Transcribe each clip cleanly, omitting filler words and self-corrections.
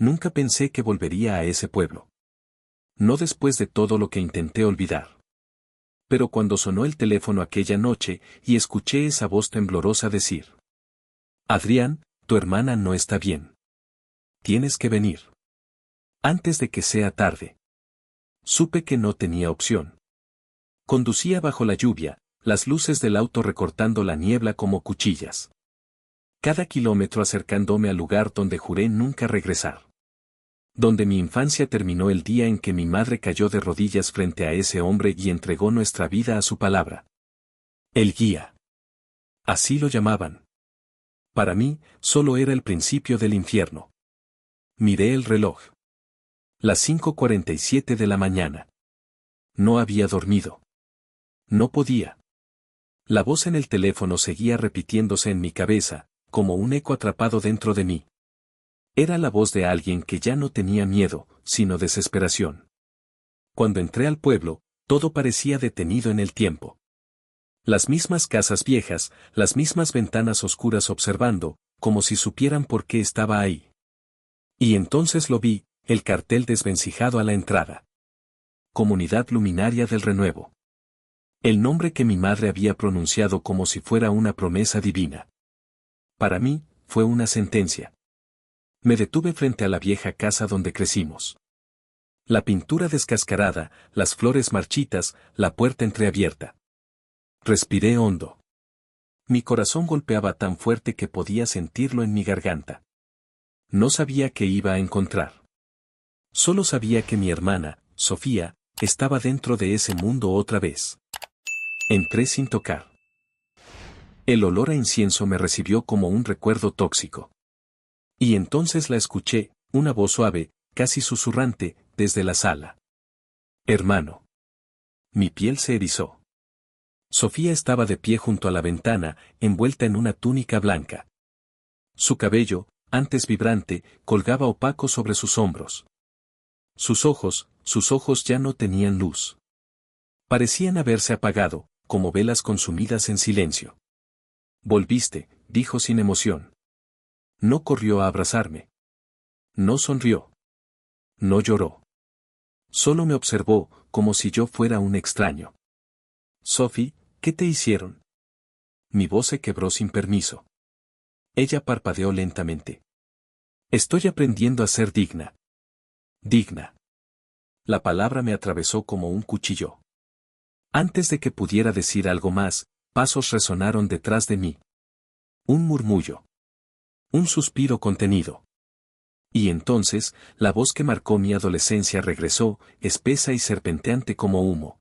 Nunca pensé que volvería a ese pueblo. No después de todo lo que intenté olvidar. Pero cuando sonó el teléfono aquella noche y escuché esa voz temblorosa decir: Adrián, tu hermana no está bien. Tienes que venir. Antes de que sea tarde. Supe que no tenía opción. Conducía bajo la lluvia, las luces del auto recortando la niebla como cuchillas. Cada kilómetro acercándome al lugar donde juré nunca regresar. Donde mi infancia terminó el día en que mi madre cayó de rodillas frente a ese hombre y entregó nuestra vida a su palabra. El guía. Así lo llamaban. Para mí, solo era el principio del infierno. Miré el reloj. Las 5:47 de la mañana. No había dormido. No podía. La voz en el teléfono seguía repitiéndose en mi cabeza, como un eco atrapado dentro de mí. Era la voz de alguien que ya no tenía miedo, sino desesperación. Cuando entré al pueblo, todo parecía detenido en el tiempo. Las mismas casas viejas, las mismas ventanas oscuras observando, como si supieran por qué estaba ahí. Y entonces lo vi, el cartel desvencijado a la entrada. Comunidad Luminaria del Renuevo. El nombre que mi madre había pronunciado como si fuera una promesa divina. Para mí, fue una sentencia. Me detuve frente a la vieja casa donde crecimos. La pintura descascarada, las flores marchitas, la puerta entreabierta. Respiré hondo. Mi corazón golpeaba tan fuerte que podía sentirlo en mi garganta. No sabía qué iba a encontrar. Solo sabía que mi hermana, Sofía, estaba dentro de ese mundo otra vez. Entré sin tocar. El olor a incienso me recibió como un recuerdo tóxico. Y entonces la escuché, una voz suave, casi susurrante, desde la sala. Hermano. Mi piel se erizó. Sofía estaba de pie junto a la ventana, envuelta en una túnica blanca. Su cabello, antes vibrante, colgaba opaco sobre sus hombros. Sus ojos ya no tenían luz. Parecían haberse apagado, como velas consumidas en silencio. Volviste, dijo sin emoción. No corrió a abrazarme. No sonrió. No lloró. Solo me observó, como si yo fuera un extraño. Sophie, ¿qué te hicieron? Mi voz se quebró sin permiso. Ella parpadeó lentamente. Estoy aprendiendo a ser digna. Digna. La palabra me atravesó como un cuchillo. Antes de que pudiera decir algo más, pasos resonaron detrás de mí. Un murmullo. Un suspiro contenido. Y entonces, la voz que marcó mi adolescencia regresó, espesa y serpenteante como humo.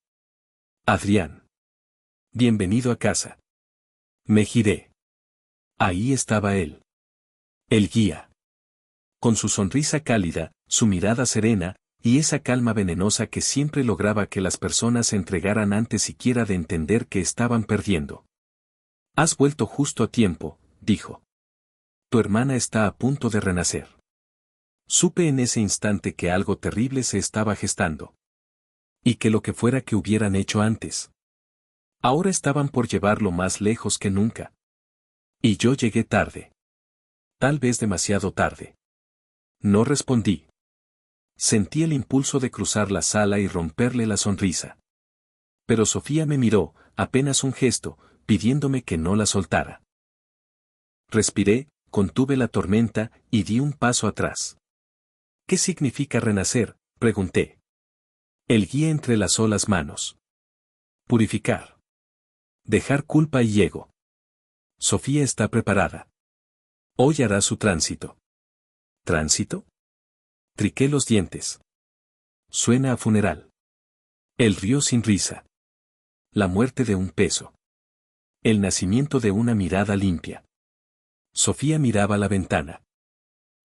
Adrián. Bienvenido a casa. Me giré. Ahí estaba él. El guía. Con su sonrisa cálida, su mirada serena, y esa calma venenosa que siempre lograba que las personas se entregaran antes siquiera de entender que estaban perdiendo. Has vuelto justo a tiempo, dijo. Tu hermana está a punto de renacer. Supe en ese instante que algo terrible se estaba gestando. Y que lo que fuera que hubieran hecho antes. Ahora estaban por llevarlo más lejos que nunca. Y yo llegué tarde. Tal vez demasiado tarde. No respondí. Sentí el impulso de cruzar la sala y romperle la sonrisa. Pero Sofía me miró, apenas un gesto, pidiéndome que no la soltara. Respiré, contuve la tormenta, y di un paso atrás. ¿Qué significa renacer?, pregunté. El guía entrelazó las manos. Purificar. Dejar culpa y ego. Sofía está preparada. Hoy hará su tránsito. ¿Tránsito? Triqué los dientes. Suena a funeral. El río sin risa. La muerte de un peso. El nacimiento de una mirada limpia. Sofía miraba la ventana.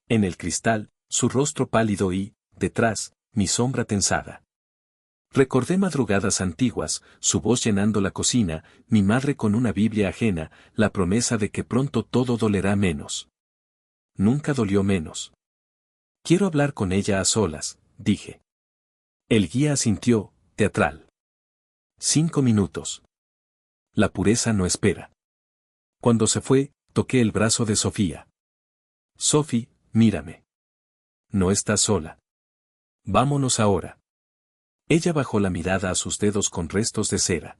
En el cristal, su rostro pálido y, detrás, mi sombra tensada. Recordé madrugadas antiguas, su voz llenando la cocina, mi madre con una Biblia ajena, la promesa de que pronto todo dolerá menos. Nunca dolió menos. Quiero hablar con ella a solas, dije. El guía asintió, teatral. 5 minutos. La pureza no espera. Cuando se fue, toqué el brazo de Sofía. Sophie, mírame. no estás sola. Vámonos ahora. Ella bajó la mirada a sus dedos con restos de cera.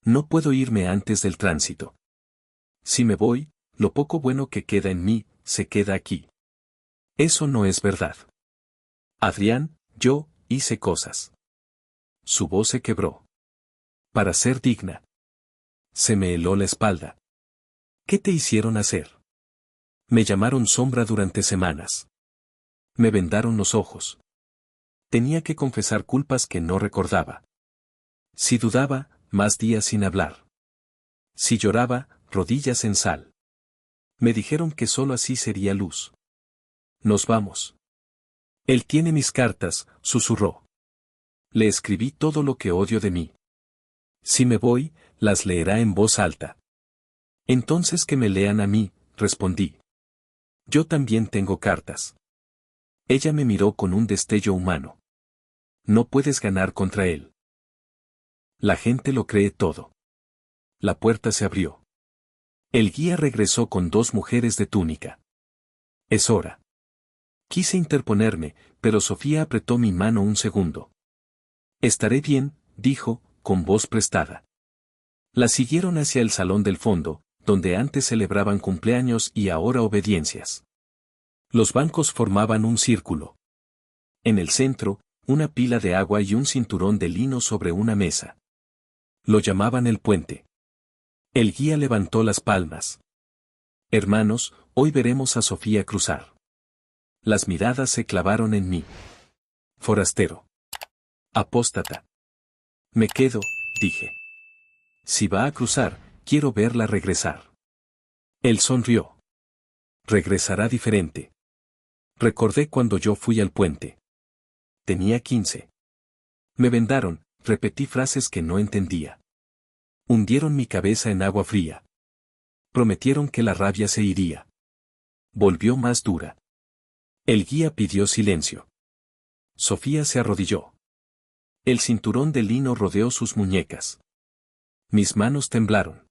No puedo irme antes del tránsito. Si me voy, lo poco bueno que queda en mí, se queda aquí. Eso no es verdad. Adrián, yo, hice cosas. Su voz se quebró. Para ser digna. Se me heló la espalda. ¿Qué te hicieron hacer? Me llamaron sombra durante semanas. Me vendaron los ojos. Tenía que confesar culpas que no recordaba. Si dudaba, más días sin hablar. Si lloraba, rodillas en sal. Me dijeron que solo así sería luz. Nos vamos. Él tiene mis cartas, susurró. Le escribí todo lo que odio de mí. Si me voy, las leerá en voz alta. Entonces que me lean a mí, respondí. Yo también tengo cartas. Ella me miró con un destello humano. No puedes ganar contra él. La gente lo cree todo. La puerta se abrió. El guía regresó con dos mujeres de túnica. Es hora. Quise interponerme, pero Sofía apretó mi mano un segundo. Estaré bien, dijo, con voz prestada. La siguieron hacia el salón del fondo, donde antes celebraban cumpleaños y ahora obediencias. Los bancos formaban un círculo. En el centro, una pila de agua y un cinturón de lino sobre una mesa. Lo llamaban el puente. El guía levantó las palmas. Hermanos, hoy veremos a Sofía cruzar. Las miradas se clavaron en mí. Forastero. Apóstata. Me quedo, dije. Si va a cruzar, quiero verla regresar. Él sonrió. Regresará diferente. Recordé cuando yo fui al puente. Tenía 15. Me vendaron, repetí frases que no entendía. Hundieron mi cabeza en agua fría. Prometieron que la rabia se iría. Volvió más dura. El guía pidió silencio. Sofía se arrodilló. El cinturón de lino rodeó sus muñecas. Mis manos temblaron.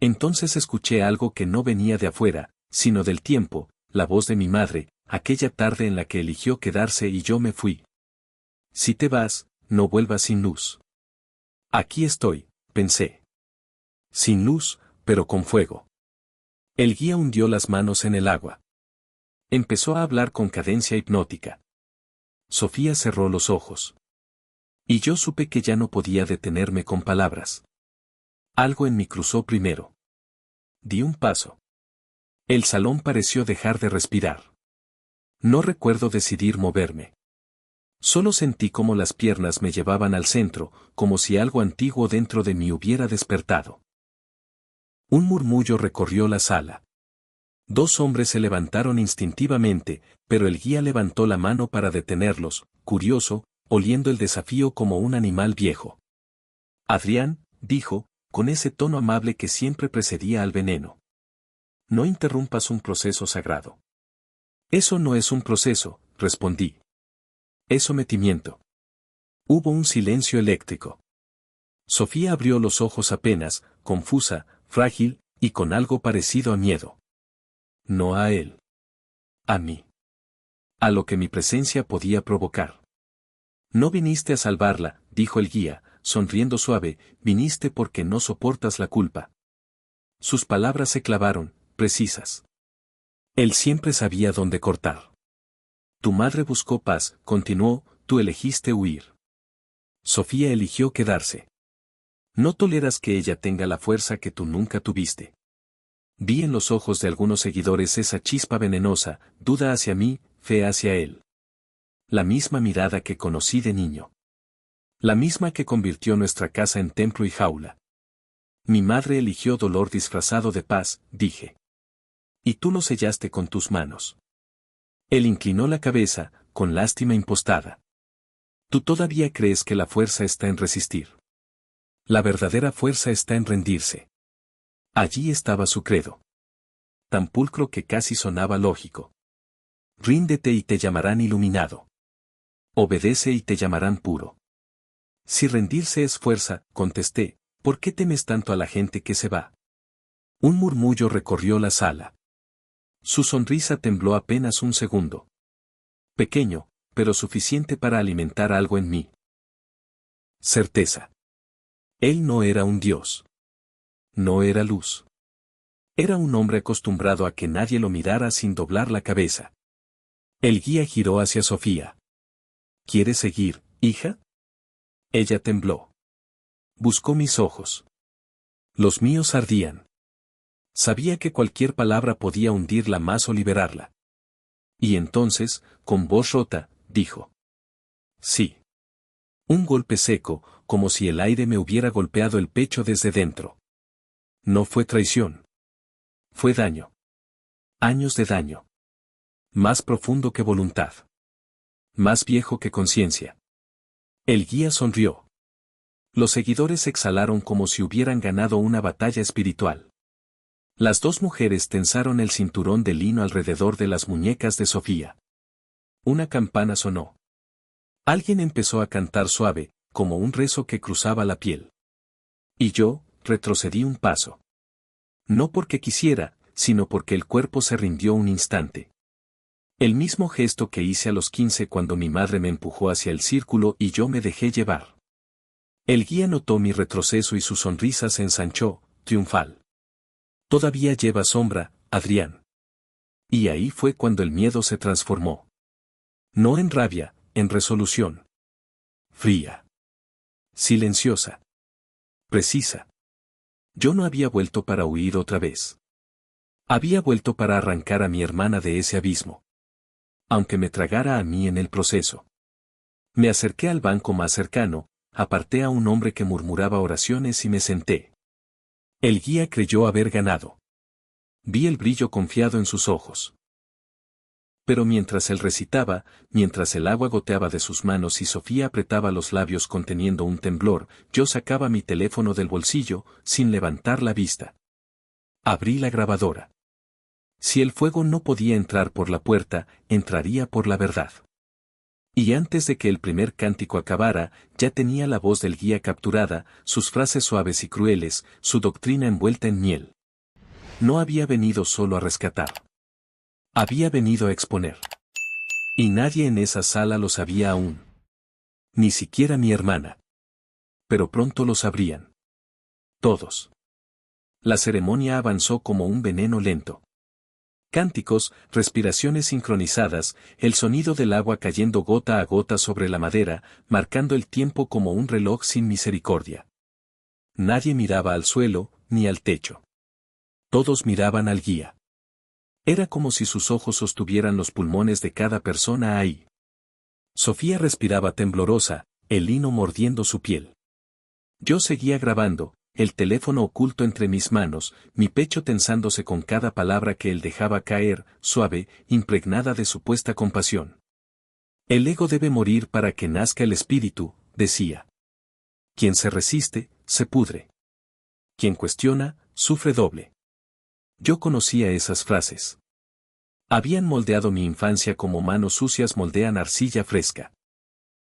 Entonces escuché algo que no venía de afuera, sino del tiempo, la voz de mi madre, aquella tarde en la que eligió quedarse y yo me fui. Si te vas, no vuelvas sin luz. Aquí estoy, pensé. Sin luz, pero con fuego. El guía hundió las manos en el agua. Empezó a hablar con cadencia hipnótica. Sofía cerró los ojos. Y yo supe que ya no podía detenerme con palabras. Algo en mí cruzó primero. Di un paso. El salón pareció dejar de respirar. No recuerdo decidir moverme. Solo sentí como las piernas me llevaban al centro, como si algo antiguo dentro de mí hubiera despertado. Un murmullo recorrió la sala. Dos hombres se levantaron instintivamente, pero el guía levantó la mano para detenerlos, curioso, oliendo el desafío como un animal viejo. Adrián, dijo, con ese tono amable que siempre precedía al veneno. No interrumpas un proceso sagrado. Eso no es un proceso, respondí. Es sometimiento. Hubo un silencio eléctrico. Sofía abrió los ojos apenas, confusa, frágil, y con algo parecido a miedo. No a él. A mí. A lo que mi presencia podía provocar. No viniste a salvarla, dijo el guía, sonriendo suave, viniste porque no soportas la culpa. Sus palabras se clavaron, precisas. Él siempre sabía dónde cortar. Tu madre buscó paz, continuó, tú elegiste huir. Sofía eligió quedarse. No toleras que ella tenga la fuerza que tú nunca tuviste. Vi en los ojos de algunos seguidores esa chispa venenosa, duda hacia mí, fe hacia él. La misma mirada que conocí de niño. La misma que convirtió nuestra casa en templo y jaula. Mi madre eligió dolor disfrazado de paz, dije. Y tú lo sellaste con tus manos. Él inclinó la cabeza, con lástima impostada. Tú todavía crees que la fuerza está en resistir. La verdadera fuerza está en rendirse. Allí estaba su credo. Tan pulcro que casi sonaba lógico. Ríndete y te llamarán iluminado. Obedece y te llamarán puro. Si rendirse es fuerza, contesté, ¿por qué temes tanto a la gente que se va? Un murmullo recorrió la sala. Su sonrisa tembló apenas un segundo. Pequeño, pero suficiente para alimentar algo en mí. Certeza. Él no era un dios. No era luz. Era un hombre acostumbrado a que nadie lo mirara sin doblar la cabeza. El guía giró hacia Sofía. ¿Quieres seguir, hija? Ella tembló. Buscó mis ojos. Los míos ardían. Sabía que cualquier palabra podía hundirla más o liberarla. Y entonces, con voz rota, dijo. Sí. Un golpe seco, como si el aire me hubiera golpeado el pecho desde dentro. No fue traición. Fue daño. Años de daño. Más profundo que voluntad. Más viejo que conciencia. El guía sonrió. Los seguidores exhalaron como si hubieran ganado una batalla espiritual. Las dos mujeres tensaron el cinturón de lino alrededor de las muñecas de Sofía. Una campana sonó. Alguien empezó a cantar suave, como un rezo que cruzaba la piel. Y yo, retrocedí un paso. No porque quisiera, sino porque el cuerpo se rindió un instante. El mismo gesto que hice a los 15 cuando mi madre me empujó hacia el círculo y yo me dejé llevar. El guía notó mi retroceso y su sonrisa se ensanchó, triunfal. Todavía lleva sombra, Adrián. Y ahí fue cuando el miedo se transformó. No en rabia, en resolución. Fría. Silenciosa. Precisa. Yo no había vuelto para huir otra vez. Había vuelto para arrancar a mi hermana de ese abismo. Aunque me tragara a mí en el proceso. Me acerqué al banco más cercano, aparté a un hombre que murmuraba oraciones y me senté. El guía creyó haber ganado. Vi el brillo confiado en sus ojos. Pero mientras él recitaba, mientras el agua goteaba de sus manos y Sofía apretaba los labios conteniendo un temblor, yo sacaba mi teléfono del bolsillo, sin levantar la vista. Abrí la grabadora. Si el fuego no podía entrar por la puerta, entraría por la verdad. Y antes de que el primer cántico acabara, ya tenía la voz del guía capturada, sus frases suaves y crueles, su doctrina envuelta en miel. No había venido solo a rescatar. Había venido a exponer. Y nadie en esa sala lo sabía aún. Ni siquiera mi hermana. Pero pronto lo sabrían. Todos. La ceremonia avanzó como un veneno lento. Cánticos, respiraciones sincronizadas, el sonido del agua cayendo gota a gota sobre la madera, marcando el tiempo como un reloj sin misericordia. Nadie miraba al suelo, ni al techo. Todos miraban al guía. Era como si sus ojos sostuvieran los pulmones de cada persona ahí. Sofía respiraba temblorosa, el lino mordiendo su piel. Yo seguía grabando, el teléfono oculto entre mis manos, mi pecho tensándose con cada palabra que él dejaba caer, suave, impregnada de supuesta compasión. El ego debe morir para que nazca el espíritu, decía. Quien se resiste, se pudre. Quien cuestiona, sufre doble. Yo conocía esas frases. Habían moldeado mi infancia como manos sucias moldean arcilla fresca.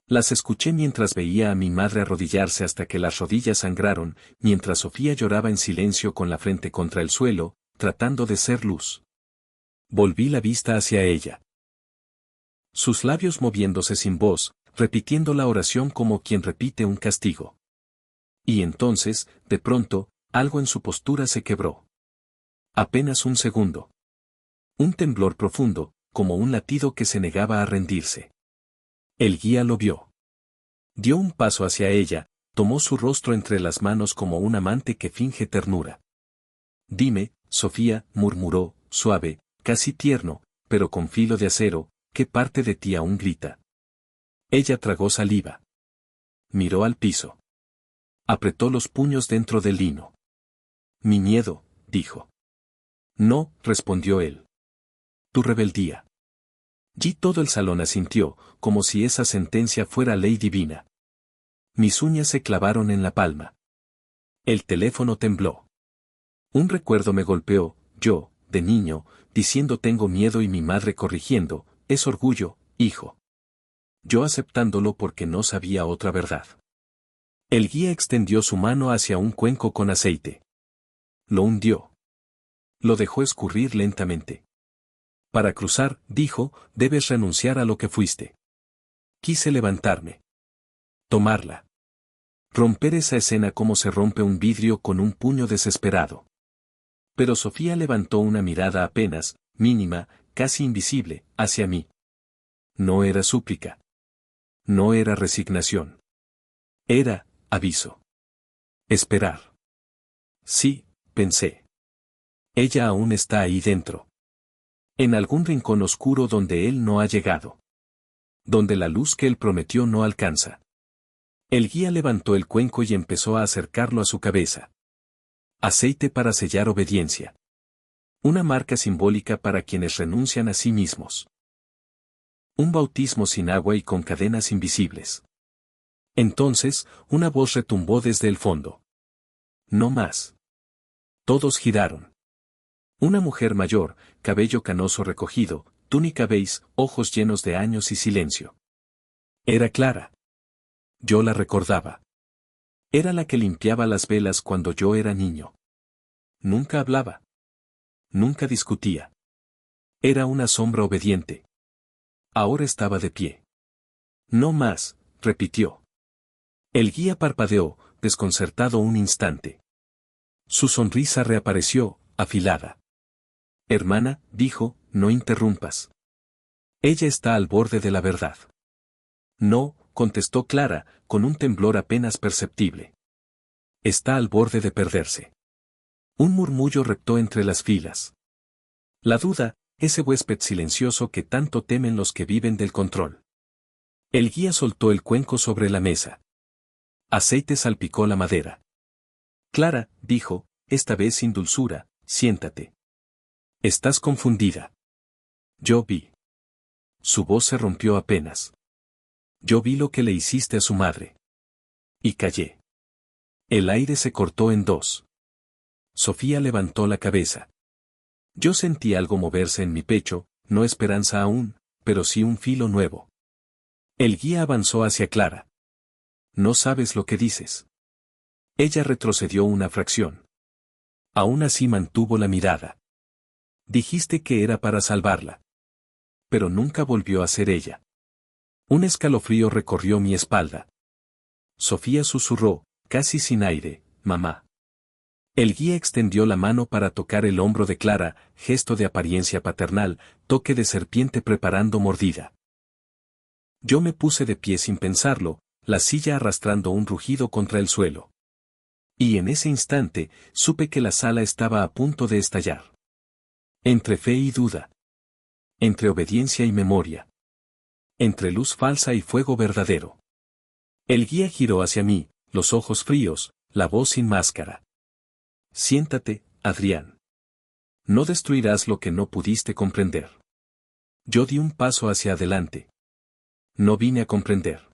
Las escuché mientras veía a mi madre arrodillarse hasta que las rodillas sangraron, mientras Sofía lloraba en silencio con la frente contra el suelo, tratando de ser luz. Volví la vista hacia ella. Sus labios moviéndose sin voz, repitiendo la oración como quien repite un castigo. Y entonces, de pronto, algo en su postura se quebró. Apenas un segundo. Un temblor profundo, como un latido que se negaba a rendirse. El guía lo vio. Dio un paso hacia ella, tomó su rostro entre las manos como un amante que finge ternura. Dime, Sofía, murmuró, suave, casi tierno, pero con filo de acero, ¿qué parte de ti aún grita? Ella tragó saliva. Miró al piso. Apretó los puños dentro del lino. Mi miedo, dijo. No, respondió él. Tu rebeldía. Y todo el salón asintió, como si esa sentencia fuera ley divina. Mis uñas se clavaron en la palma. El teléfono tembló. Un recuerdo me golpeó, yo, de niño, diciendo tengo miedo y mi madre corrigiendo, es orgullo, hijo. Yo aceptándolo porque no sabía otra verdad. El guía extendió su mano hacia un cuenco con aceite. Lo hundió. Lo dejó escurrir lentamente. Para cruzar, dijo, debes renunciar a lo que fuiste. Quise levantarme. Tomarla. Romper esa escena como se rompe un vidrio con un puño desesperado. Pero Sofía levantó una mirada apenas, mínima, casi invisible, hacia mí. No era súplica. No era resignación. Era aviso. Esperar. Sí, pensé. Ella aún está ahí dentro. En algún rincón oscuro donde él no ha llegado. Donde la luz que él prometió no alcanza. El guía levantó el cuenco y empezó a acercarlo a su cabeza. Aceite para sellar obediencia. Una marca simbólica para quienes renuncian a sí mismos. Un bautismo sin agua y con cadenas invisibles. Entonces, una voz retumbó desde el fondo. No más. Todos giraron. Una mujer mayor, cabello canoso recogido, túnica beige, ojos llenos de años y silencio. Era Clara. Yo la recordaba. Era la que limpiaba las velas cuando yo era niño. Nunca hablaba. Nunca discutía. Era una sombra obediente. Ahora estaba de pie. No más, repitió. El guía parpadeó, desconcertado un instante. Su sonrisa reapareció, afilada. Hermana, dijo, no interrumpas. Ella está al borde de la verdad. No, contestó Clara, con un temblor apenas perceptible. Está al borde de perderse. Un murmullo reptó entre las filas. La duda, ese huésped silencioso que tanto temen los que viven del control. El guía soltó el cuenco sobre la mesa. Aceite salpicó la madera. Clara, dijo, esta vez sin dulzura, siéntate. Estás confundida. Yo vi. Su voz se rompió apenas. Yo vi lo que le hiciste a su madre. Y callé. El aire se cortó en dos. Sofía levantó la cabeza. Yo sentí algo moverse en mi pecho, no esperanza aún, pero sí un filo nuevo. El guía avanzó hacia Clara. No sabes lo que dices. Ella retrocedió una fracción. Aún así mantuvo la mirada. Dijiste que era para salvarla. Pero nunca volvió a ser ella. Un escalofrío recorrió mi espalda. Sofía susurró, casi sin aire, mamá. El guía extendió la mano para tocar el hombro de Clara, gesto de apariencia paternal, toque de serpiente preparando mordida. Yo me puse de pie sin pensarlo, la silla arrastrando un rugido contra el suelo. Y en ese instante, supe que la sala estaba a punto de estallar. Entre fe y duda. Entre obediencia y memoria. Entre luz falsa y fuego verdadero. El guía giró hacia mí, los ojos fríos, la voz sin máscara. Siéntate, Adrián. No destruirás lo que no pudiste comprender. Yo di un paso hacia adelante. No vine a comprender.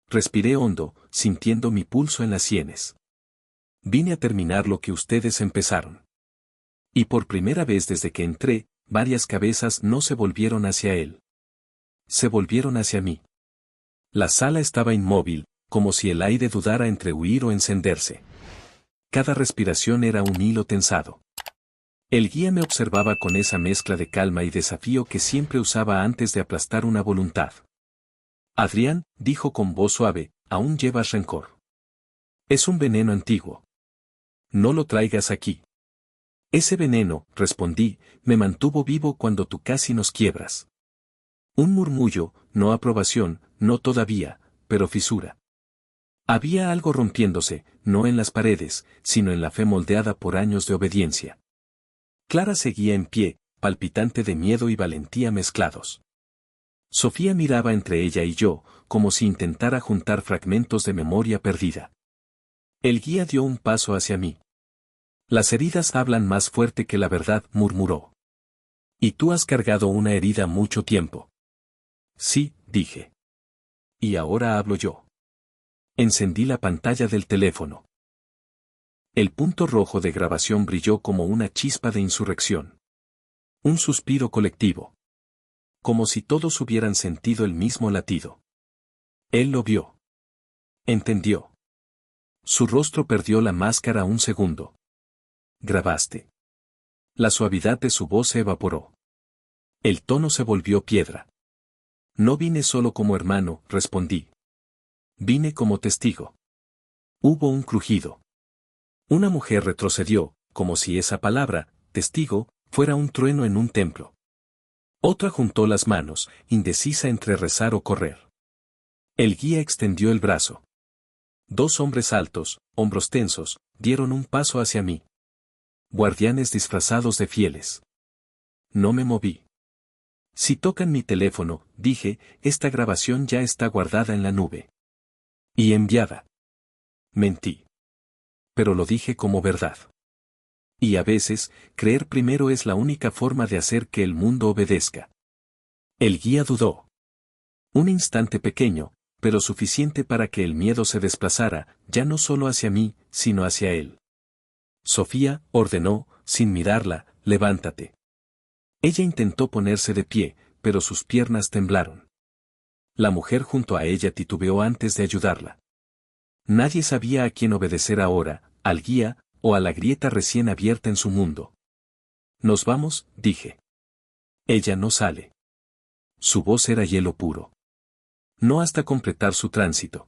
Respiré hondo, sintiendo mi pulso en las sienes. Vine a terminar lo que ustedes empezaron. Y por primera vez desde que entré, varias cabezas no se volvieron hacia él. Se volvieron hacia mí. La sala estaba inmóvil, como si el aire dudara entre huir o encenderse. Cada respiración era un hilo tensado. El guía me observaba con esa mezcla de calma y desafío que siempre usaba antes de aplastar una voluntad. Adrián, dijo con voz suave, aún llevas rencor. Es un veneno antiguo. No lo traigas aquí. Ese veneno, respondí, me mantuvo vivo cuando tú casi nos quiebras. Un murmullo, no aprobación, no todavía, pero fisura. Había algo rompiéndose, no en las paredes, sino en la fe moldeada por años de obediencia. Clara seguía en pie, palpitante de miedo y valentía mezclados. Sofía miraba entre ella y yo, como si intentara juntar fragmentos de memoria perdida. El guía dio un paso hacia mí. Las heridas hablan más fuerte que la verdad, murmuró. Y tú has cargado una herida mucho tiempo. Sí, dije. Y ahora hablo yo. Encendí la pantalla del teléfono. El punto rojo de grabación brilló como una chispa de insurrección. Un suspiro colectivo. Como si todos hubieran sentido el mismo latido. Él lo vio. Entendió. Su rostro perdió la máscara un segundo. Grabaste. La suavidad de su voz se evaporó. El tono se volvió piedra. No vine solo como hermano, respondí. Vine como testigo. Hubo un crujido. Una mujer retrocedió, como si esa palabra, testigo, fuera un trueno en un templo. Otra juntó las manos, indecisa entre rezar o correr. El guía extendió el brazo. Dos hombres altos, hombros tensos, dieron un paso hacia mí. Guardianes disfrazados de fieles. No me moví. Si tocan mi teléfono, dije, esta grabación ya está guardada en la nube. Y enviada. Mentí. Pero lo dije como verdad. Y a veces, creer primero es la única forma de hacer que el mundo obedezca. El guía dudó. Un instante pequeño, pero suficiente para que el miedo se desplazara, ya no solo hacia mí, sino hacia él. Sofía, ordenó, sin mirarla, levántate. Ella intentó ponerse de pie, pero sus piernas temblaron. La mujer junto a ella titubeó antes de ayudarla. Nadie sabía a quién obedecer ahora, al guía, o a la grieta recién abierta en su mundo. Nos vamos, dije. Ella no sale. Su voz era hielo puro. No hasta completar su tránsito.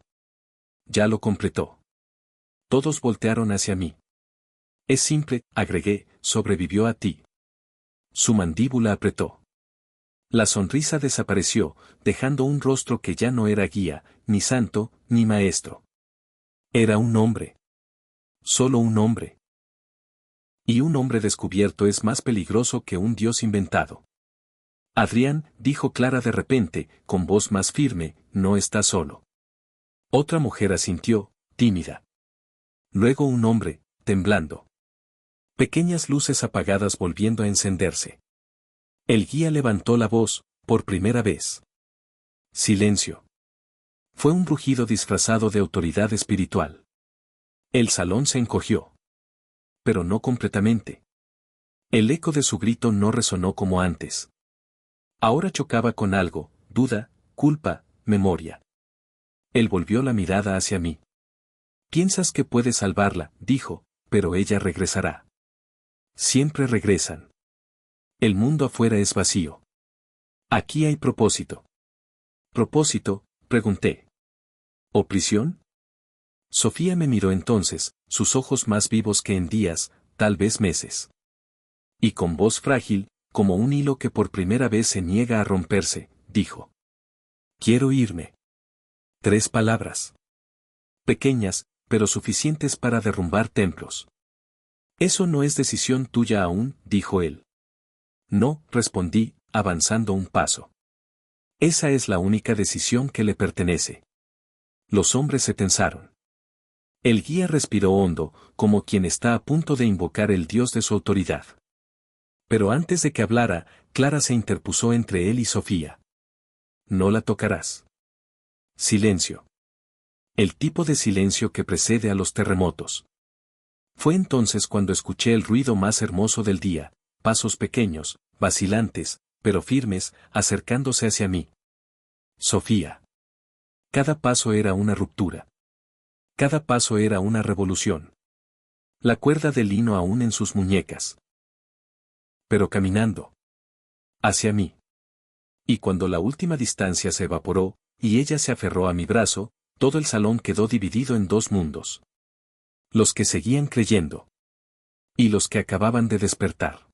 Ya lo completó. Todos voltearon hacia mí. Es simple, agregué, sobrevivió a ti. Su mandíbula apretó. La sonrisa desapareció, dejando un rostro que ya no era guía, ni santo, ni maestro. Era un hombre. Solo un hombre. Y un hombre descubierto es más peligroso que un dios inventado. Adrián, dijo Clara de repente, con voz más firme, no está solo. Otra mujer asintió, tímida. Luego un hombre, temblando. Pequeñas luces apagadas volviendo a encenderse. El guía levantó la voz, por primera vez. Silencio. Fue un rugido disfrazado de autoridad espiritual. El salón se encogió. Pero no completamente. El eco de su grito no resonó como antes. Ahora chocaba con algo, duda, culpa, memoria. Él volvió la mirada hacia mí. Piensas que puedes salvarla, dijo, pero ella regresará. Siempre regresan. El mundo afuera es vacío. Aquí hay propósito. ¿Propósito?, pregunté. ¿O prisión? Sofía me miró entonces, sus ojos más vivos que en días, tal vez meses. Y con voz frágil, como un hilo que por primera vez se niega a romperse, dijo. Quiero irme. 3 palabras. Pequeñas, pero suficientes para derrumbar templos. Eso no es decisión tuya aún, dijo él. No, respondí, avanzando un paso. Esa es la única decisión que le pertenece. Los hombres se tensaron. El guía respiró hondo, como quien está a punto de invocar el dios de su autoridad. Pero antes de que hablara, Clara se interpuso entre él y Sofía. No la tocarás. Silencio. El tipo de silencio que precede a los terremotos. Fue entonces cuando escuché el ruido más hermoso del día, pasos pequeños, vacilantes, pero firmes, acercándose hacia mí. Sofía. Cada paso era una ruptura. Cada paso era una revolución. La cuerda de lino aún en sus muñecas. Pero caminando. Hacia mí. Y cuando la última distancia se evaporó, y ella se aferró a mi brazo, todo el salón quedó dividido en 2 mundos. Los que seguían creyendo. Y los que acababan de despertar.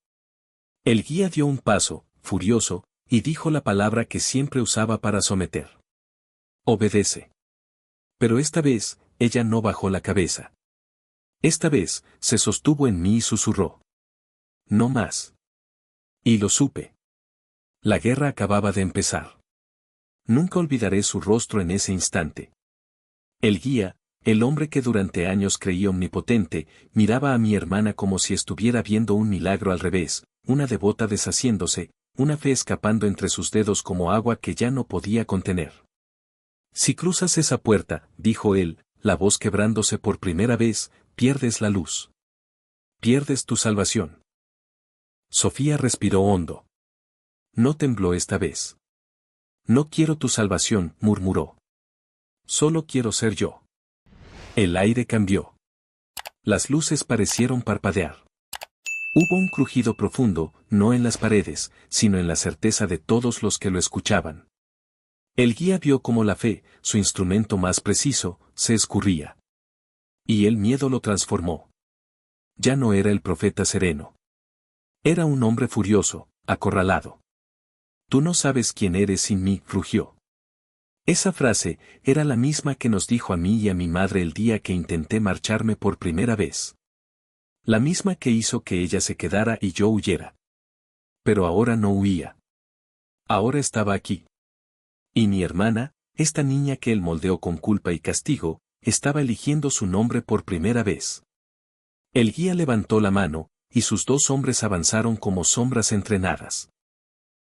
El guía dio un paso, furioso, y dijo la palabra que siempre usaba para someter. Obedece. Pero esta vez, ella no bajó la cabeza. Esta vez, se sostuvo en mí y susurró. No más. Y lo supe. La guerra acababa de empezar. Nunca olvidaré su rostro en ese instante. El guía, el hombre que durante años creí omnipotente, miraba a mi hermana como si estuviera viendo un milagro al revés, una devota deshaciéndose, una fe escapando entre sus dedos como agua que ya no podía contener. Si cruzas esa puerta, dijo él, la voz quebrándose por primera vez, pierdes la luz. Pierdes tu salvación. Sofía respiró hondo. No tembló esta vez. No quiero tu salvación, murmuró. Solo quiero ser yo. El aire cambió. Las luces parecieron parpadear. Hubo un crujido profundo, no en las paredes, sino en la certeza de todos los que lo escuchaban. El guía vio cómo la fe, su instrumento más preciso, se escurría. Y el miedo lo transformó. Ya no era el profeta sereno. Era un hombre furioso, acorralado. Tú no sabes quién eres sin mí, rugió. Esa frase era la misma que nos dijo a mí y a mi madre el día que intenté marcharme por primera vez. La misma que hizo que ella se quedara y yo huyera. Pero ahora no huía. Ahora estaba aquí. Y mi hermana, esta niña que él moldeó con culpa y castigo, estaba eligiendo su nombre por primera vez. El guía levantó la mano, y sus 2 hombres avanzaron como sombras entrenadas.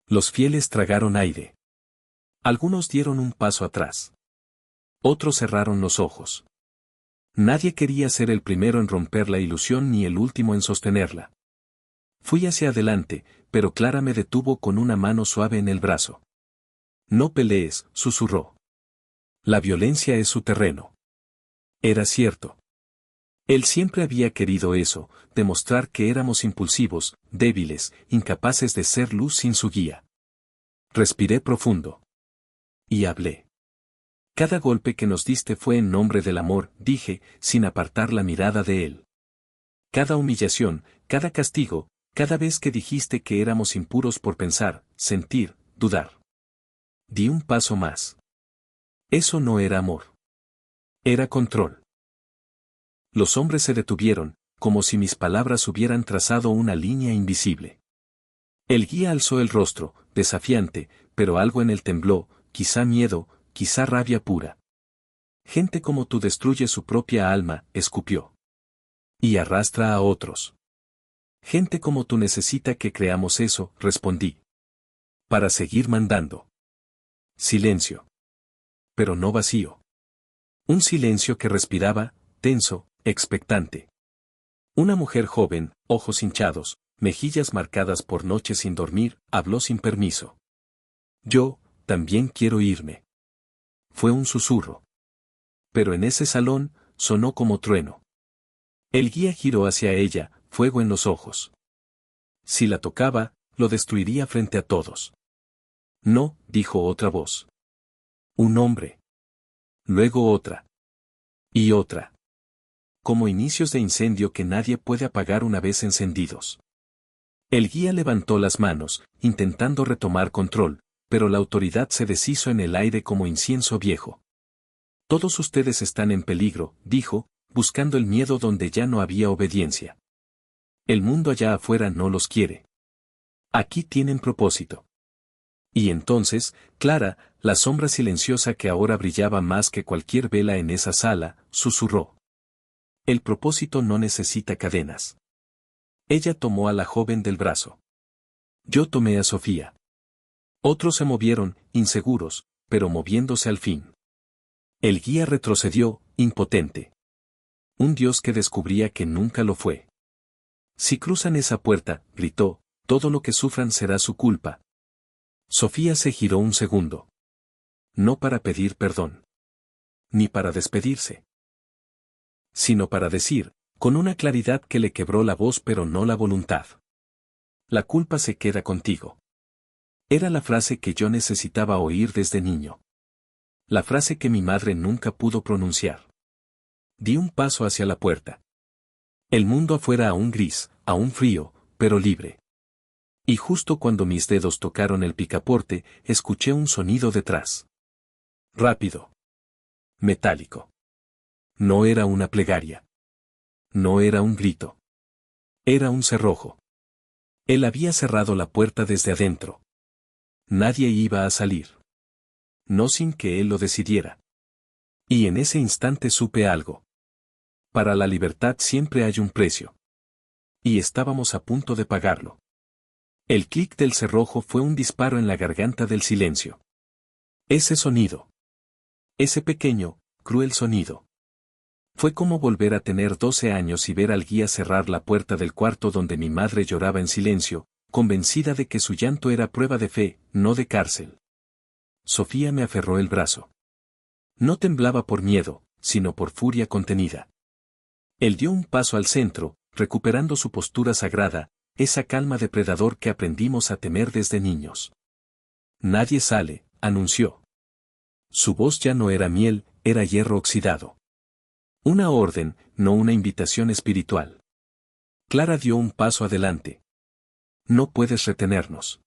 Los fieles tragaron aire. Algunos dieron un paso atrás. Otros cerraron los ojos. Nadie quería ser el primero en romper la ilusión ni el último en sostenerla. Fui hacia adelante, pero Clara me detuvo con una mano suave en el brazo. No pelees, susurró. La violencia es su terreno. Era cierto. Él siempre había querido eso, demostrar que éramos impulsivos, débiles, incapaces de ser luz sin su guía. Respiré profundo. Y hablé. Cada golpe que nos diste fue en nombre del amor, dije, sin apartar la mirada de él. Cada humillación, cada castigo, cada vez que dijiste que éramos impuros por pensar, sentir, dudar. Di un paso más. Eso no era amor. Era control. Los hombres se detuvieron, como si mis palabras hubieran trazado una línea invisible. El guía alzó el rostro, desafiante, pero algo en él tembló, quizá miedo, quizá rabia pura. Gente como tú destruye su propia alma, escupió. Y arrastra a otros. Gente como tú necesita que creamos eso, respondí. Para seguir mandando. Silencio. Pero no vacío. Un silencio que respiraba, tenso, expectante. Una mujer joven, ojos hinchados, mejillas marcadas por noches sin dormir, habló sin permiso. Yo, también quiero irme. Fue un susurro. Pero en ese salón, sonó como trueno. El guía giró hacia ella, fuego en los ojos. Si la tocaba, lo destruiría frente a todos. No, dijo otra voz. Un hombre. Luego otra. Y otra. Como inicios de incendio que nadie puede apagar una vez encendidos. El guía levantó las manos, intentando retomar control, pero la autoridad se deshizo en el aire como incienso viejo. Todos ustedes están en peligro, dijo, buscando el miedo donde ya no había obediencia. El mundo allá afuera no los quiere. Aquí tienen propósito. Y entonces, Clara, la sombra silenciosa que ahora brillaba más que cualquier vela en esa sala, susurró. El propósito no necesita cadenas. Ella tomó a la joven del brazo. Yo tomé a Sofía. Otros se movieron, inseguros, pero moviéndose al fin. El guía retrocedió, impotente. Un Dios que descubría que nunca lo fue. Si cruzan esa puerta, gritó, todo lo que sufran será su culpa. Sofía se giró un segundo. No para pedir perdón. Ni para despedirse. Sino para decir, con una claridad que le quebró la voz pero no la voluntad. La culpa se queda contigo. Era la frase que yo necesitaba oír desde niño. La frase que mi madre nunca pudo pronunciar. Di un paso hacia la puerta. El mundo afuera aún gris, aún frío, pero libre. Y justo cuando mis dedos tocaron el picaporte, escuché un sonido detrás. Rápido. Metálico. No era una plegaria. No era un grito. Era un cerrojo. Él había cerrado la puerta desde adentro. Nadie iba a salir. No sin que él lo decidiera. Y en ese instante supe algo. Para la libertad siempre hay un precio. Y estábamos a punto de pagarlo. El clic del cerrojo fue un disparo en la garganta del silencio. Ese sonido. Ese pequeño, cruel sonido. Fue como volver a tener 12 años y ver al guía cerrar la puerta del cuarto donde mi madre lloraba en silencio, convencida de que su llanto era prueba de fe, no de cárcel. Sofía me aferró el brazo. No temblaba por miedo, sino por furia contenida. Él dio un paso al centro, recuperando su postura sagrada, esa calma depredador que aprendimos a temer desde niños. Nadie sale, anunció. Su voz ya no era miel, era hierro oxidado. Una orden, no una invitación espiritual. Clara dio un paso adelante. No puedes retenernos.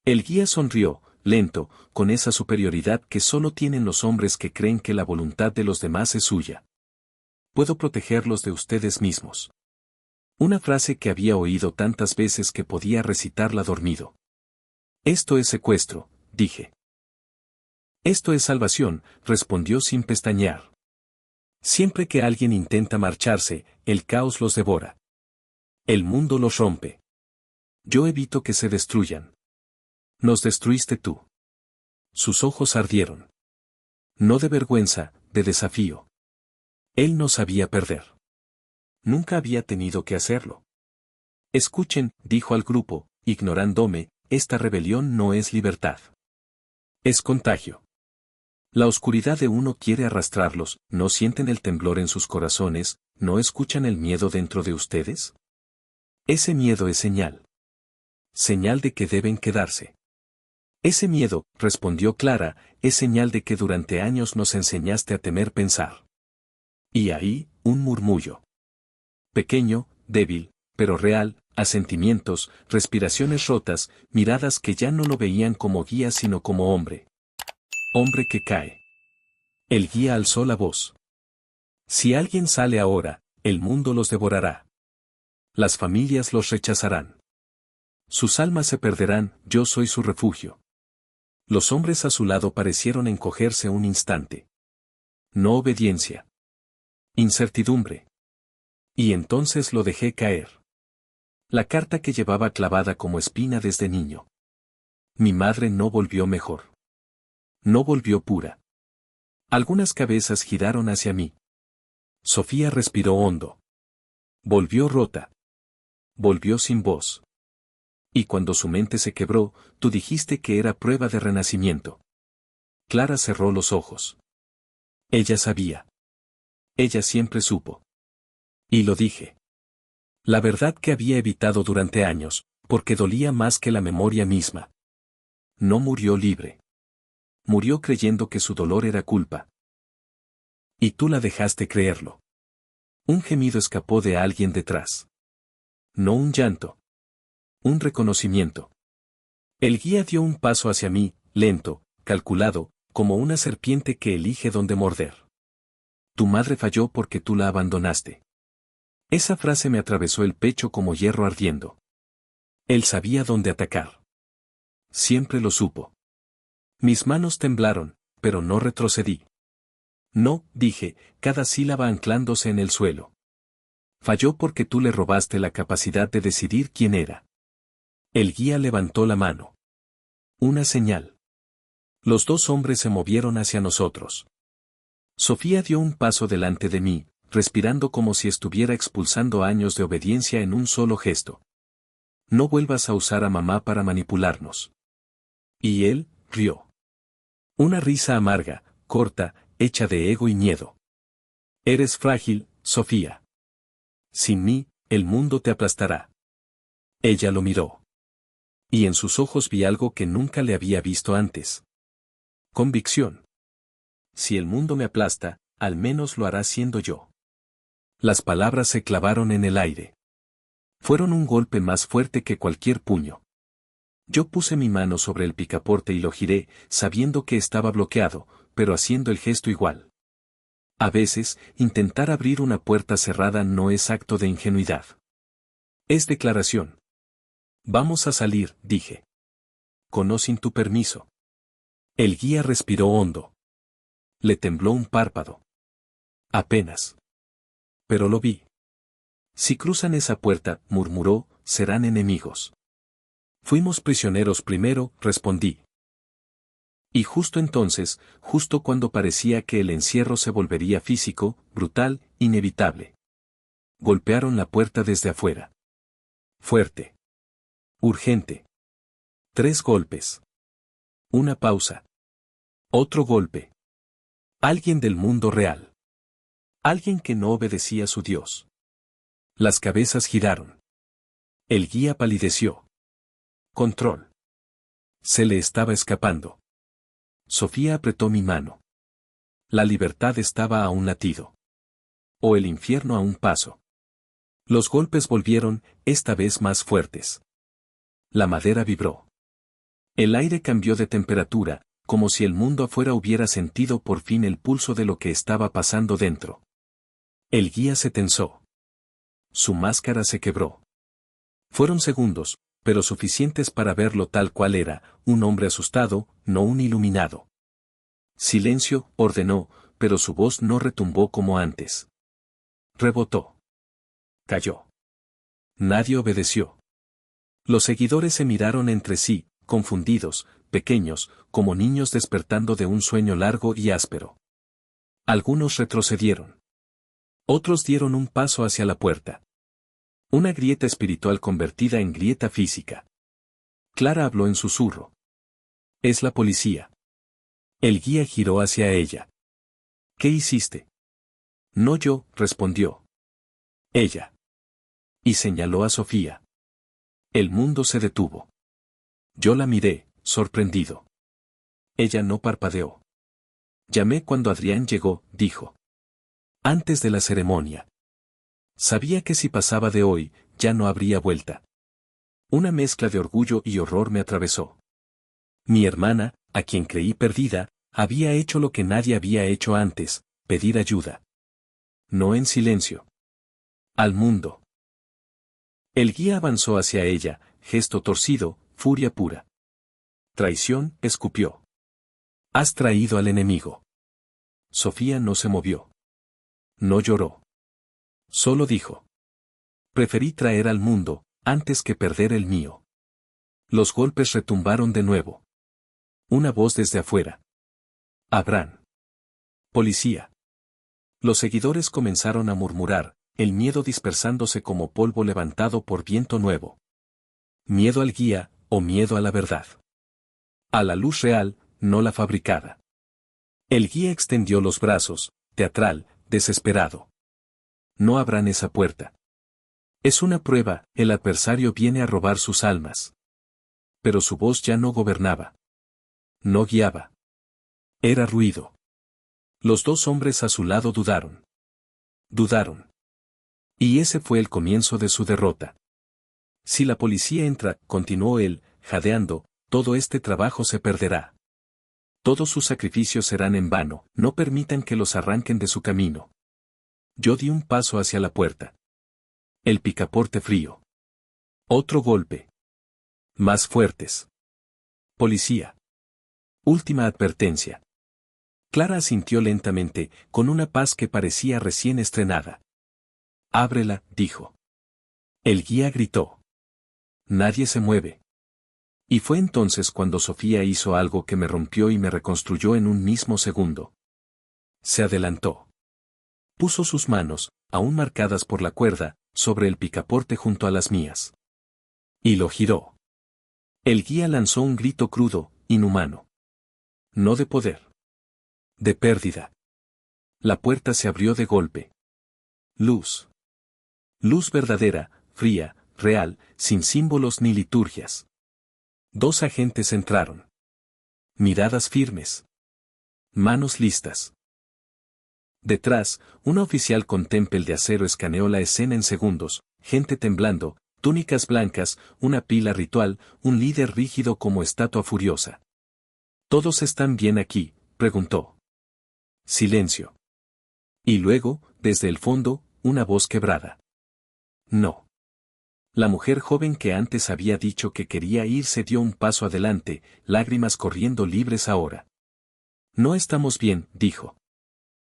El guía sonrió, lento, con esa superioridad que solo tienen los hombres que creen que la voluntad de los demás es suya. Puedo protegerlos de ustedes mismos. Una frase que había oído tantas veces que podía recitarla dormido. Esto es secuestro, dije. Esto es salvación, respondió sin pestañear. Siempre que alguien intenta marcharse, el caos los devora. El mundo los rompe. Yo evito que se destruyan. Nos destruiste tú. Sus ojos ardieron. No de vergüenza, de desafío. Él no sabía perder. Nunca había tenido que hacerlo. Escuchen, dijo al grupo, ignorándome, esta rebelión no es libertad. Es contagio. La oscuridad de uno quiere arrastrarlos, ¿no sienten el temblor en sus corazones, no escuchan el miedo dentro de ustedes? Ese miedo es señal. Señal de que deben quedarse. Ese miedo, respondió Clara, es señal de que durante años nos enseñaste a temer pensar. Y ahí, un murmullo. Pequeño, débil, pero real, asentimientos, respiraciones rotas, miradas que ya no lo veían como guía sino como hombre. Hombre que cae. El guía alzó la voz. Si alguien sale ahora, el mundo los devorará. Las familias los rechazarán. Sus almas se perderán, yo soy su refugio. Los hombres a su lado parecieron encogerse un instante. No obediencia. Incertidumbre. Y entonces lo dejé caer. La carta que llevaba clavada como espina desde niño. Mi madre no volvió mejor. No volvió pura. Algunas cabezas giraron hacia mí. Sofía respiró hondo. Volvió rota. Volvió sin voz. Y cuando su mente se quebró, tú dijiste que era prueba de renacimiento. Clara cerró los ojos. Ella sabía. Ella siempre supo. Y lo dije. La verdad que había evitado durante años, porque dolía más que la memoria misma. No murió libre. Murió creyendo que su dolor era culpa. Y tú la dejaste creerlo. Un gemido escapó de alguien detrás. No un llanto. Un reconocimiento. El guía dio un paso hacia mí, lento, calculado, como una serpiente que elige dónde morder. Tu madre falló porque tú la abandonaste. Esa frase me atravesó el pecho como hierro ardiendo. Él sabía dónde atacar. Siempre lo supo. Mis manos temblaron, pero no retrocedí. No, dije, cada sílaba anclándose en el suelo. Falló porque tú le robaste la capacidad de decidir quién era. El guía levantó la mano. Una señal. Los dos hombres se movieron hacia nosotros. Sofía dio un paso delante de mí, respirando como si estuviera expulsando años de obediencia en un solo gesto. No vuelvas a usar a mamá para manipularnos. Y él, rió. Una risa amarga, corta, hecha de ego y miedo. Eres frágil, Sofía. Sin mí, el mundo te aplastará. Ella lo miró. Y en sus ojos vi algo que nunca le había visto antes. Convicción. Si el mundo me aplasta, al menos lo hará siendo yo. Las palabras se clavaron en el aire. Fueron un golpe más fuerte que cualquier puño. Yo puse mi mano sobre el picaporte y lo giré, sabiendo que estaba bloqueado, pero haciendo el gesto igual. A veces, intentar abrir una puerta cerrada no es acto de ingenuidad. Es declaración. Vamos a salir, dije. Con o sin tu permiso. El guía respiró hondo. Le tembló un párpado. Apenas. Pero lo vi. Si cruzan esa puerta, murmuró, serán enemigos. Fuimos prisioneros primero, respondí. Y justo entonces, justo cuando parecía que el encierro se volvería físico, brutal, inevitable. Golpearon la puerta desde afuera. Fuerte. Urgente. 3 golpes. Una pausa. Otro golpe. Alguien del mundo real. Alguien que no obedecía a su Dios. Las cabezas giraron. El guía palideció. Control. Se le estaba escapando. Sofía apretó mi mano. La libertad estaba a un latido. O el infierno a un paso. Los golpes volvieron, esta vez más fuertes. La madera vibró. El aire cambió de temperatura, como si el mundo afuera hubiera sentido por fin el pulso de lo que estaba pasando dentro. El guía se tensó. Su máscara se quebró. Fueron segundos, pero suficientes para verlo tal cual era, un hombre asustado, no un iluminado. Silencio, ordenó, pero su voz no retumbó como antes. Rebotó. Cayó. Nadie obedeció. Los seguidores se miraron entre sí, confundidos, pequeños, como niños despertando de un sueño largo y áspero. Algunos retrocedieron. Otros dieron un paso hacia la puerta. Una grieta espiritual convertida en grieta física. Clara habló en susurro. Es la policía. El guía giró hacia ella. ¿Qué hiciste? No yo, respondió. Ella. Y señaló a Sofía. El mundo se detuvo. Yo la miré, sorprendido. Ella no parpadeó. Llamé cuando Adrián llegó, dijo. Antes de la ceremonia. Sabía que si pasaba de hoy, ya no habría vuelta. Una mezcla de orgullo y horror me atravesó. Mi hermana, a quien creí perdida, había hecho lo que nadie había hecho antes, pedir ayuda. No en silencio. Al mundo. El guía avanzó hacia ella, gesto torcido, furia pura. Traición, escupió. Has traído al enemigo. Sofía no se movió. No lloró. Solo dijo. Preferí traer al mundo, antes que perder el mío. Los golpes retumbaron de nuevo. Una voz desde afuera. Abraham. Policía. Los seguidores comenzaron a murmurar, el miedo dispersándose como polvo levantado por viento nuevo. Miedo al guía, o miedo a la verdad. A la luz real, no la fabricada. El guía extendió los brazos, teatral, desesperado. No abran esa puerta. Es una prueba, el adversario viene a robar sus almas. Pero su voz ya no gobernaba. No guiaba. Era ruido. Los dos hombres a su lado dudaron. Dudaron. Y ese fue el comienzo de su derrota. Si la policía entra, continuó él, jadeando, todo este trabajo se perderá. Todos sus sacrificios serán en vano, no permitan que los arranquen de su camino. Yo di un paso hacia la puerta. El picaporte frío. Otro golpe. Más fuertes. Policía. Última advertencia. Clara asintió lentamente, con una paz que parecía recién estrenada. Ábrela, dijo. El guía gritó. Nadie se mueve. Y fue entonces cuando Sofía hizo algo que me rompió y me reconstruyó en un mismo segundo. Se adelantó. Puso sus manos, aún marcadas por la cuerda, sobre el picaporte junto a las mías. Y lo giró. El guía lanzó un grito crudo, inhumano. No de poder. De pérdida. La puerta se abrió de golpe. Luz. Luz verdadera, fría, real, sin símbolos ni liturgias. Dos agentes entraron. Miradas firmes. Manos listas. Detrás, un oficial con tempel de acero escaneó la escena en segundos, gente temblando, túnicas blancas, una pila ritual, un líder rígido como estatua furiosa. ¿Todos están bien aquí?, preguntó. Silencio. Y luego, desde el fondo, una voz quebrada. No. La mujer joven que antes había dicho que quería irse dio un paso adelante, lágrimas corriendo libres ahora. No estamos bien, dijo.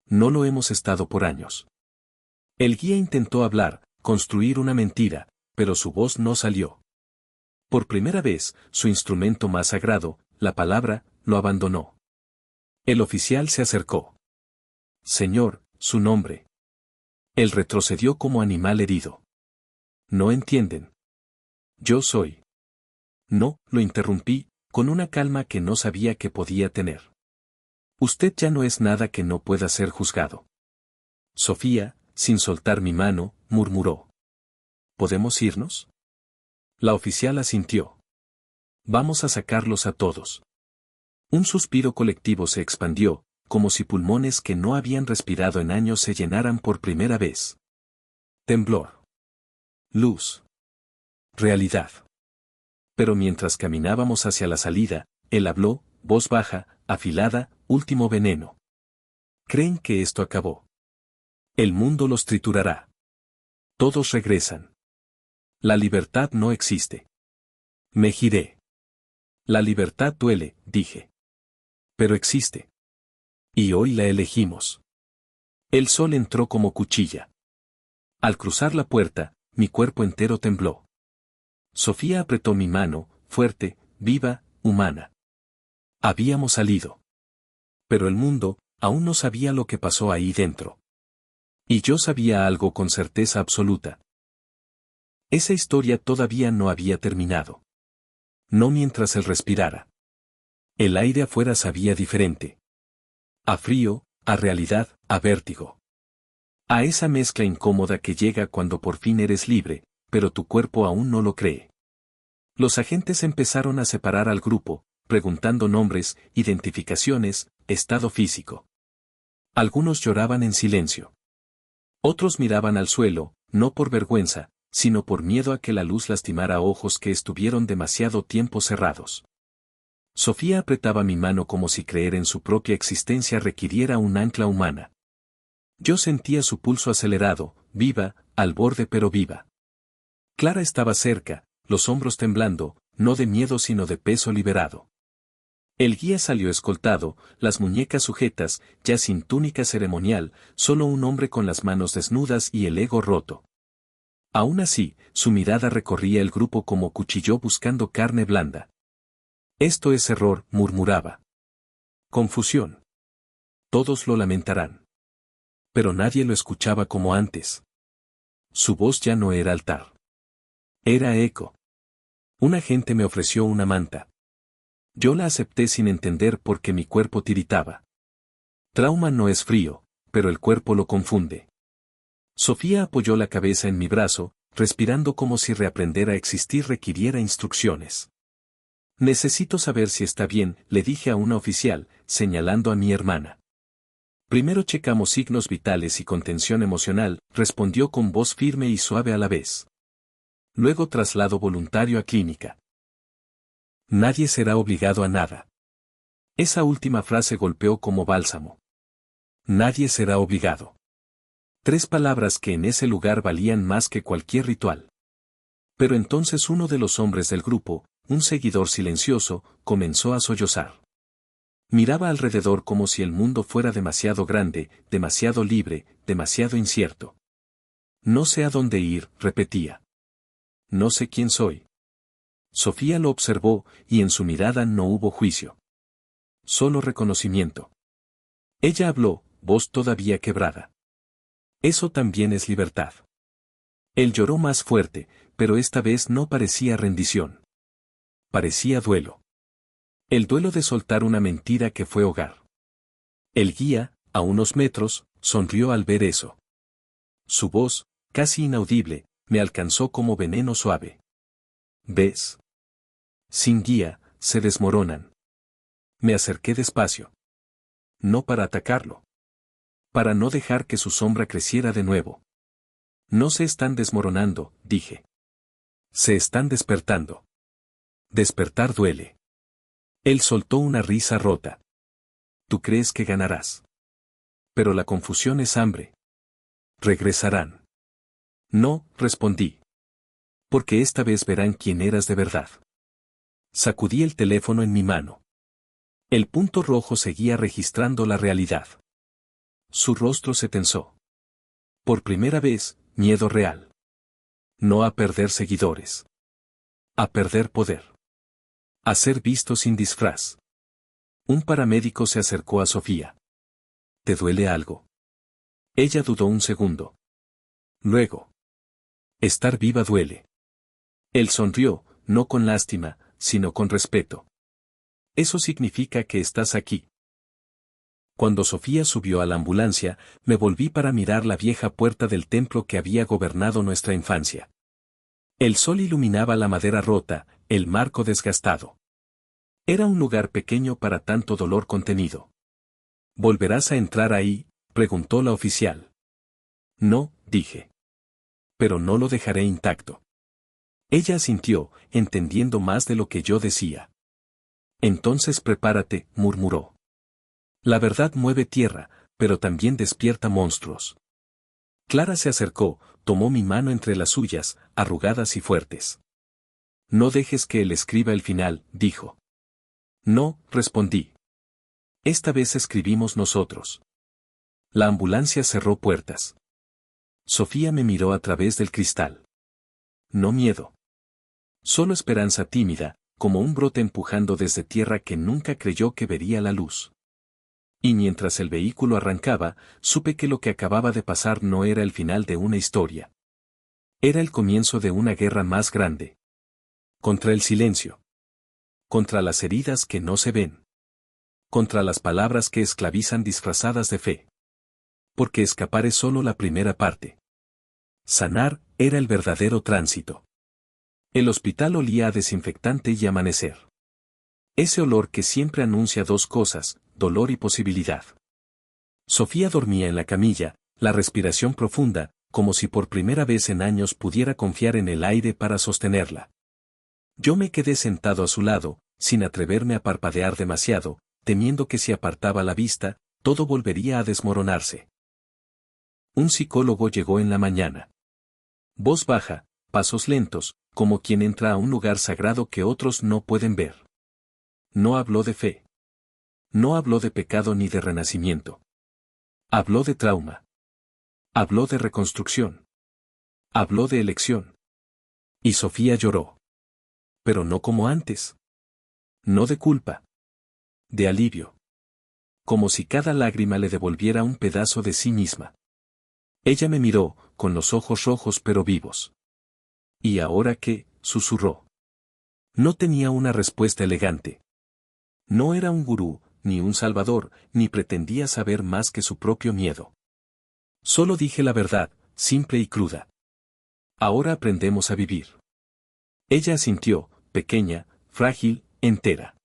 No lo hemos estado por años. El guía intentó hablar, construir una mentira, pero su voz no salió. Por primera vez, su instrumento más sagrado, la palabra, lo abandonó. El oficial se acercó. Señor, su nombre. Él retrocedió como animal herido. No entienden. Yo soy. No, lo interrumpí, con una calma que no sabía que podía tener. Usted ya no es nada que no pueda ser juzgado. Sofía, sin soltar mi mano, murmuró. ¿podemos irnos? La oficial asintió. Vamos a sacarlos a todos. Un suspiro colectivo se expandió, como si pulmones que no habían respirado en años se llenaran por primera vez. Temblor. Luz. Realidad. Pero mientras caminábamos hacia la salida, él habló, voz baja, afilada, último veneno. ¿Creen que esto acabó? El mundo los triturará. Todos regresan. La libertad no existe. Me giré. La libertad duele, dije. Pero existe. Y hoy la elegimos. El sol entró como cuchilla. Al cruzar la puerta, mi cuerpo entero tembló. Sofía apretó mi mano, fuerte, viva, humana. Habíamos salido. Pero el mundo, aún no sabía lo que pasó ahí dentro. Y yo sabía algo con certeza absoluta. Esa historia todavía no había terminado. No mientras él respirara. El aire afuera sabía diferente. A frío, a realidad, a vértigo. A esa mezcla incómoda que llega cuando por fin eres libre, pero tu cuerpo aún no lo cree. Los agentes empezaron a separar al grupo, preguntando nombres, identificaciones, estado físico. Algunos lloraban en silencio. Otros miraban al suelo, no por vergüenza, sino por miedo a que la luz lastimara ojos que estuvieron demasiado tiempo cerrados. Sofía apretaba mi mano como si creer en su propia existencia requiriera un ancla humana. Yo sentía su pulso acelerado, viva, al borde pero viva. Clara estaba cerca, los hombros temblando, no de miedo sino de peso liberado. El guía salió escoltado, las muñecas sujetas, ya sin túnica ceremonial, solo un hombre con las manos desnudas y el ego roto. Aún así, su mirada recorría el grupo como cuchillo buscando carne blanda. Esto es error, murmuraba. Confusión. Todos lo lamentarán. Pero nadie lo escuchaba como antes. Su voz ya no era altar. Era eco. Un agente me ofreció una manta. Yo la acepté sin entender por qué mi cuerpo tiritaba. Trauma no es frío, pero el cuerpo lo confunde. Sofía apoyó la cabeza en mi brazo, respirando como si reaprender a existir requiriera instrucciones. Necesito saber si está bien, le dije a una oficial, señalando a mi hermana. Primero checamos signos vitales y contención emocional, respondió con voz firme y suave a la vez. Luego traslado voluntario a clínica. Nadie será obligado a nada. Esa última frase golpeó como bálsamo. Nadie será obligado. 3 palabras que en ese lugar valían más que cualquier ritual. Pero entonces uno de los hombres del grupo, un seguidor silencioso, comenzó a sollozar. Miraba alrededor como si el mundo fuera demasiado grande, demasiado libre, demasiado incierto. No sé a dónde ir, repetía. No sé quién soy. Sofía lo observó, y en su mirada no hubo juicio. Solo reconocimiento. Ella habló, voz todavía quebrada. Eso también es libertad. Él lloró más fuerte, pero esta vez no parecía rendición. Parecía duelo. El duelo de soltar una mentira que fue hogar. El guía, a unos metros, sonrió al ver eso. Su voz, casi inaudible, me alcanzó como veneno suave. ¿Ves? Sin guía, se desmoronan. Me acerqué despacio. No para atacarlo. Para no dejar que su sombra creciera de nuevo. No se están desmoronando, dije. Se están despertando. Despertar duele. Él soltó una risa rota. Tú crees que ganarás. Pero la confusión es hambre. Regresarán. No, respondí. Porque esta vez verán quién eras de verdad. Sacudí el teléfono en mi mano. El punto rojo seguía registrando la realidad. Su rostro se tensó. Por primera vez, miedo real. No a perder seguidores. A perder poder. A ser visto sin disfraz. Un paramédico se acercó a Sofía. ¿Te duele algo? Ella dudó un segundo. Luego. Estar viva duele. Él sonrió, no con lástima, sino con respeto. Eso significa que estás aquí. Cuando Sofía subió a la ambulancia, me volví para mirar la vieja puerta del templo que había gobernado nuestra infancia. El sol iluminaba la madera rota, el marco desgastado. Era un lugar pequeño para tanto dolor contenido. ¿Volverás a entrar ahí?, preguntó la oficial. No, dije. Pero no lo dejaré intacto. Ella asintió, entendiendo más de lo que yo decía. Entonces prepárate, murmuró. La verdad mueve tierra, pero también despierta monstruos. Clara se acercó, tomó mi mano entre las suyas, arrugadas y fuertes. No dejes que él escriba el final, dijo. No, respondí. Esta vez escribimos nosotros. La ambulancia cerró puertas. Sofía me miró a través del cristal. No miedo. Solo esperanza tímida, como un brote empujando desde tierra que nunca creyó que vería la luz. Y mientras el vehículo arrancaba, supe que lo que acababa de pasar no era el final de una historia. Era el comienzo de una guerra más grande. Contra el silencio. Contra las heridas que no se ven. Contra las palabras que esclavizan disfrazadas de fe. Porque escapar es solo la primera parte. Sanar era el verdadero tránsito. El hospital olía a desinfectante y amanecer. Ese olor que siempre anuncia dos cosas, dolor y posibilidad. Sofía dormía en la camilla, la respiración profunda, como si por primera vez en años pudiera confiar en el aire para sostenerla. Yo me quedé sentado a su lado, sin atreverme a parpadear demasiado, temiendo que si apartaba la vista, todo volvería a desmoronarse. Un psicólogo llegó en la mañana. Voz baja, pasos lentos, como quien entra a un lugar sagrado que otros no pueden ver. No habló de fe. No habló de pecado ni de renacimiento. Habló de trauma. Habló de reconstrucción. Habló de elección. Y Sofía lloró. Pero no como antes. No de culpa. De alivio. Como si cada lágrima le devolviera un pedazo de sí misma. Ella me miró, con los ojos rojos pero vivos. ¿Y ahora qué?, susurró. No tenía una respuesta elegante. No era un gurú, ni un salvador, ni pretendía saber más que su propio miedo. Solo dije la verdad, simple y cruda. Ahora aprendemos a vivir. Ella asintió, pequeña, frágil, entera.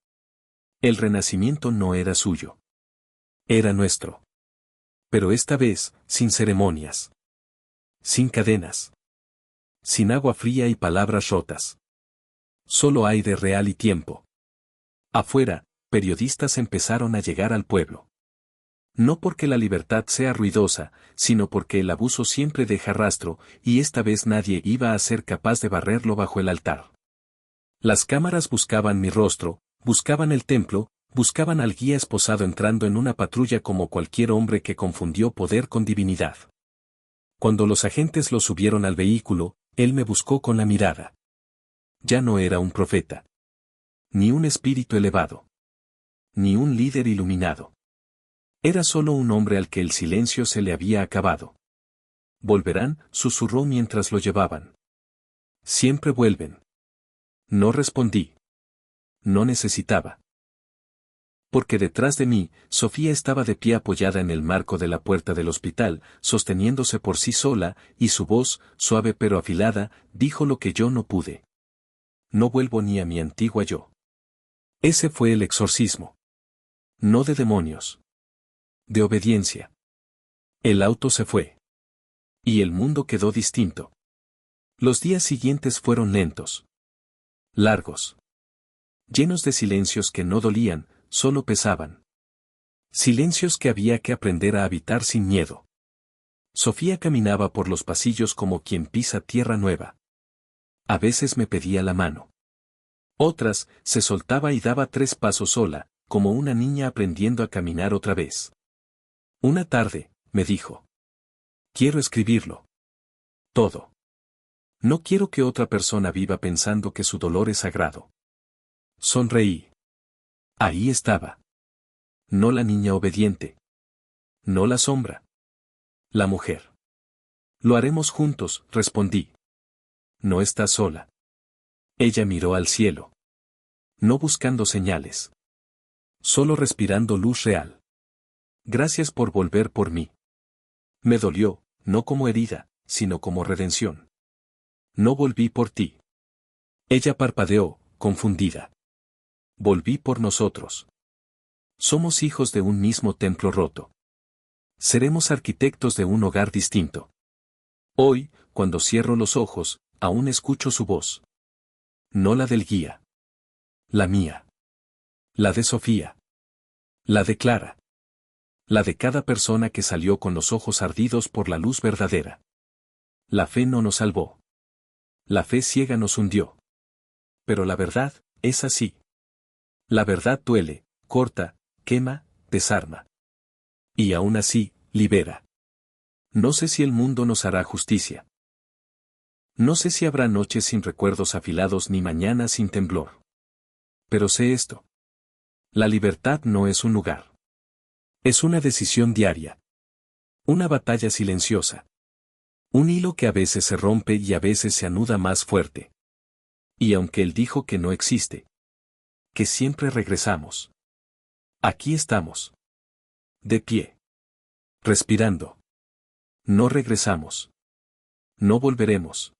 El renacimiento no era suyo. Era nuestro. Pero esta vez, sin ceremonias. Sin cadenas. Sin agua fría y palabras rotas. Solo aire real y tiempo. Afuera, periodistas empezaron a llegar al pueblo. No porque la libertad sea ruidosa, sino porque el abuso siempre deja rastro, y esta vez nadie iba a ser capaz de barrerlo bajo el altar. Las cámaras buscaban mi rostro, buscaban el templo, buscaban al guía esposado entrando en una patrulla como cualquier hombre que confundió poder con divinidad. Cuando los agentes lo subieron al vehículo, él me buscó con la mirada. Ya no era un profeta. Ni un espíritu elevado. Ni un líder iluminado. Era solo un hombre al que el silencio se le había acabado. Volverán, susurró mientras lo llevaban. Siempre vuelven. No respondí. No necesitaba. Porque detrás de mí, Sofía estaba de pie apoyada en el marco de la puerta del hospital, sosteniéndose por sí sola, y su voz, suave pero afilada, dijo lo que yo no pude. No vuelvo ni a mi antigua yo. Ese fue el exorcismo. No de demonios. De obediencia. El auto se fue. Y el mundo quedó distinto. Los días siguientes fueron lentos. Largos. Llenos de silencios que no dolían, solo pesaban. Silencios que había que aprender a habitar sin miedo. Sofía caminaba por los pasillos como quien pisa tierra nueva. A veces me pedía la mano. Otras, se soltaba y daba 3 pasos sola, como una niña aprendiendo a caminar otra vez. Una tarde, me dijo. Quiero escribirlo. Todo. No quiero que otra persona viva pensando que su dolor es sagrado. Sonreí. Ahí estaba. No la niña obediente. No la sombra. La mujer. Lo haremos juntos, respondí. No estás sola. Ella miró al cielo. No buscando señales. Solo respirando luz real. Gracias por volver por mí. Me dolió, no como herida, sino como redención. No volví por ti. Ella parpadeó, confundida. Volví por nosotros. Somos hijos de un mismo templo roto. Seremos arquitectos de un hogar distinto. Hoy, cuando cierro los ojos, aún escucho su voz. No la del guía. La mía. La de Sofía. La de Clara. La de cada persona que salió con los ojos ardidos por la luz verdadera. La fe no nos salvó. La fe ciega nos hundió. Pero la verdad, es así. La verdad duele, corta, quema, desarma. Y aún así, libera. No sé si el mundo nos hará justicia. No sé si habrá noches sin recuerdos afilados ni mañanas sin temblor. Pero sé esto. La libertad no es un lugar. Es una decisión diaria. Una batalla silenciosa. Un hilo que a veces se rompe y a veces se anuda más fuerte. Y aunque él dijo que no existe, que siempre regresamos. Aquí estamos. De pie. Respirando. No regresamos. No volveremos.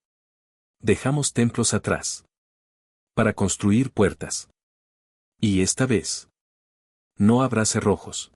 Dejamos templos atrás. Para construir puertas. Y esta vez. No habrá cerrojos.